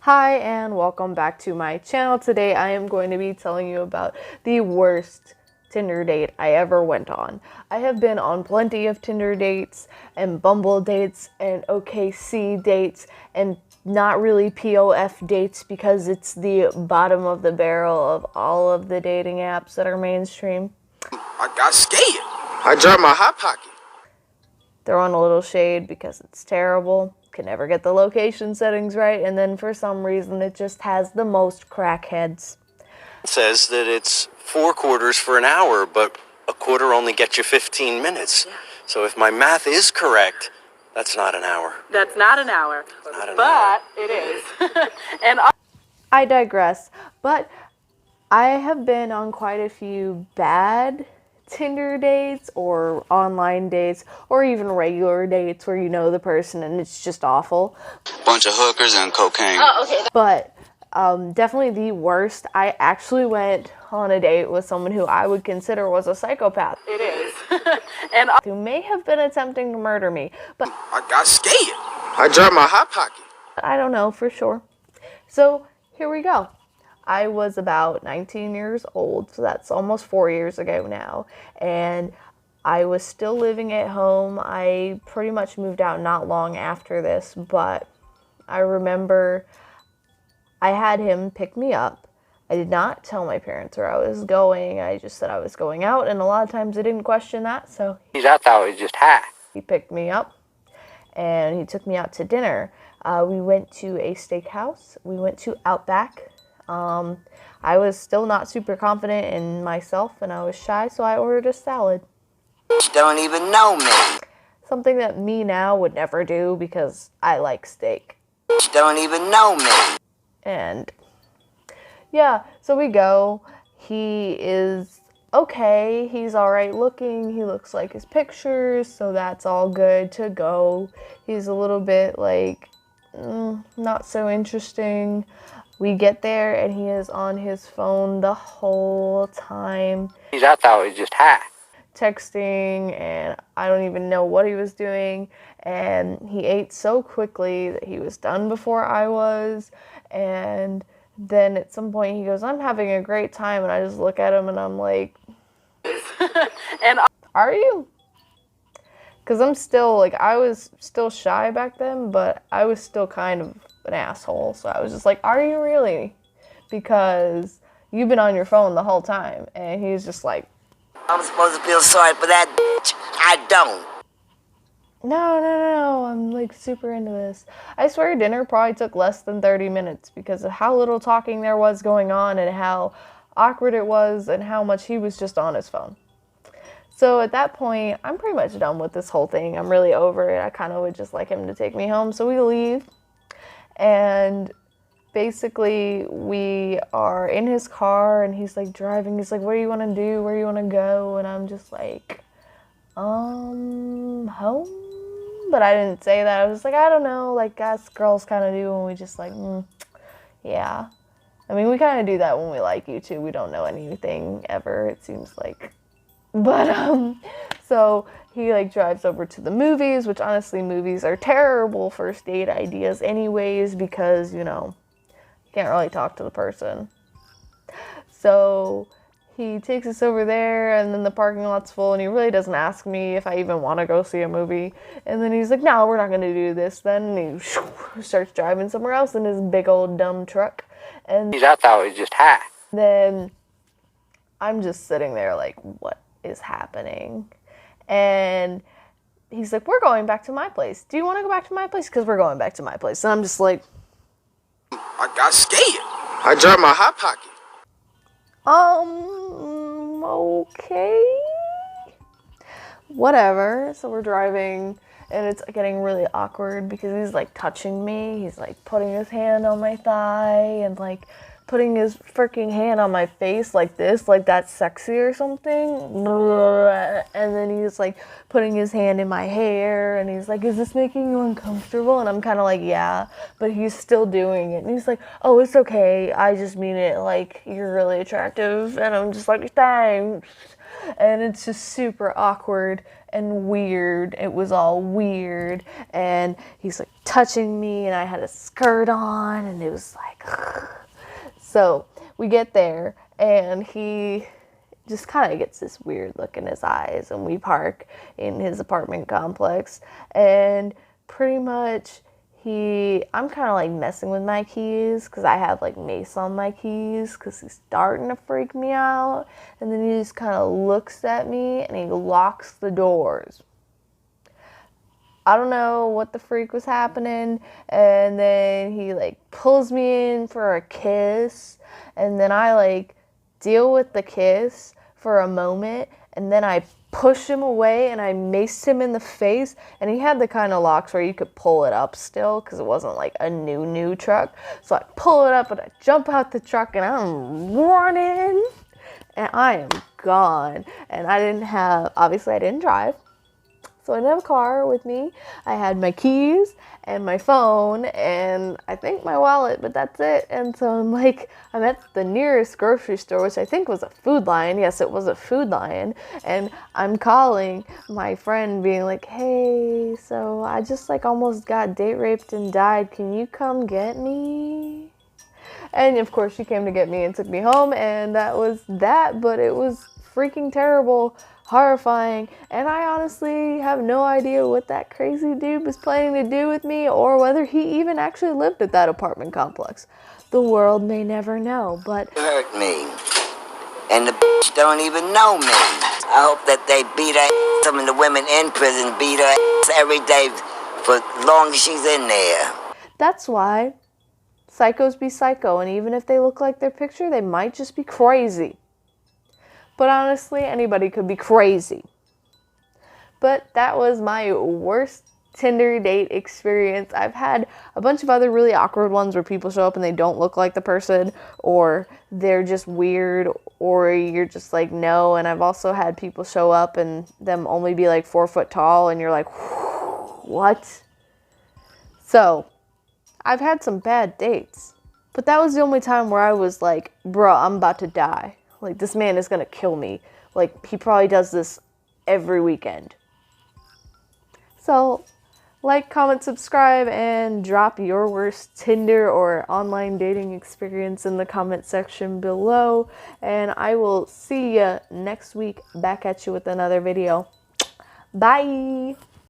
Hi and welcome back to my channel. Today I am going to be telling you about the worst Tinder date I ever went on. I have been on plenty of Tinder dates and Bumble dates and OKC dates and not really POF dates because it's the bottom of the barrel of all of the dating apps that are mainstream. I got scared. I dropped my hot pocket. Throwing a little shade because it's terrible. Can never get the location settings right, and then for some reason it just has the most crackheads. It says that it's 4 quarters for an hour, but a quarter only gets you 15 minutes. So if my math is correct, that's not an hour. That's not an hour, but it is. And I digress, but I have been on quite a few bad Tinder dates or online dates or even regular dates where you know the person and it's just awful. Bunch of hookers and cocaine. Oh, okay. But definitely the worst. I actually went on a date with someone who I would consider was a psychopath. It is. And Who may have been attempting to murder me, but I got scared. I dropped my hot pocket. I don't know for sure. So here we go. I was about 19 years old, so that's almost 4 years ago now, and I was still living at home. I pretty much moved out not long after this, but I remember I had him pick me up. I did not tell my parents where I was going. I just said I was going out, and a lot of times they didn't question that, so I thought it was just high. he picked me up, and he took me out to dinner. We went to a steakhouse. We went to Outback. I was still not super confident in myself and I was shy, so I ordered a salad. Don't even know me. Something that me now would never do because I like steak. Don't even know me. And yeah, so we go. He is okay. He's all right looking. He looks like his pictures, so that's all good to go. He's a little bit like not so interesting. We get there and he is on his phone the whole time. I thought it was just high. Texting, and I don't even know what he was doing. And he ate so quickly that he was done before I was. And then at some point he goes, "I'm having a great time." And I just look at him and I'm like, and "Are you?" Because I'm still, like, I was still shy back then, but I was still kind of an asshole. So I was just like, "Are you really?" Because you've been on your phone the whole time. And he's just like, I'm supposed to feel sorry for that bitch. I don't. No, I'm like super into this. I swear dinner probably took less than 30 minutes because of how little talking there was going on and how awkward it was and how much he was just on his phone. So at that point, I'm pretty much done with this whole thing. I'm really over it. I kind of would just like him to take me home. So we leave. And basically we are in his car and he's like driving. He's like, "What do you want to do? Where do you want to go?" And I'm just like, home? But I didn't say that. I was like, I don't know, like us girls kind of do when we just like, yeah. I mean, we kind of do that when we like you too. We don't know anything ever, it seems like. But, so he like drives over to the movies, which honestly movies are terrible first date ideas anyways, because, you know, you can't really talk to the person. So he takes us over there and then the parking lot's full and he really doesn't ask me if I even want to go see a movie. And then he's like, "No, we're not going to do this." Then he starts driving somewhere else in his big old dumb truck. And I thought it was just high. then I'm just sitting there like, what is happening? And he's like, "We're going back to my place. Do you want to go back to my place?" Because we're going back to my place. And I'm just like, I got scared. I dropped my hot pocket. Okay. Whatever. So we're driving and it's getting really awkward because he's like touching me. He's like putting his hand on my thigh and like putting his freaking hand on my face like this, like that's sexy or something. And then he's like putting his hand in my hair and he's like, "Is this making you uncomfortable?" And I'm kind of like, "Yeah," but he's still doing it. And he's like, "Oh, it's okay. I just mean it like you're really attractive." And I'm just like, "Thanks." And it's just super awkward. and weird. It was all weird, and he's like touching me, and I had a skirt on, and it was like so we get there, and he just kind of gets this weird look in his eyes, and we park in his apartment complex, and pretty much I'm kind of like messing with my keys because I have like mace on my keys because he's starting to freak me out, and then he just kind of looks at me and he locks the doors. I don't know what the freak was happening, and then he like pulls me in for a kiss, and then I like deal with the kiss for a moment, and then I push him away and I maced him in the face, and he had the kind of locks where you could pull it up still because it wasn't like a new truck. So I pull it up and I jump out the truck and I'm running and I am gone. And obviously I didn't drive. So I didn't have a car with me. I had my keys and my phone and I think my wallet, but that's it. And so I'm at the nearest grocery store, which I think was a Food Lion. Yes, it was a Food Lion. And I'm calling my friend being like, hey, so I just almost got date raped and died. Can you come get me? And of course she came to get me and took me home, and that was that, but it was freaking terrible, horrifying, and I honestly have no idea what that crazy dude was planning to do with me or whether he even actually lived at that apartment complex. The world may never know, but hurt me, and the bitch don't even know me. I hope that they beat her ass. Some of the women in prison beat her ass every day for as long as she's in there. That's why psychos be psycho, and even if they look like their picture, they might just be crazy. But honestly, anybody could be crazy. But that was my worst Tinder date experience. I've had a bunch of other really awkward ones where people show up and they don't look like the person, or they're just weird, or you're just like, no. And I've also had people show up and them only be like 4 foot tall, and you're like, what? So I've had some bad dates, but that was the only time where I was like, bro, I'm about to die. Like, this man is gonna kill me. Like, he probably does this every weekend. So, like, comment, subscribe, and drop your worst Tinder or online dating experience in the comment section below. And I will see you next week. Back at you with another video. Bye!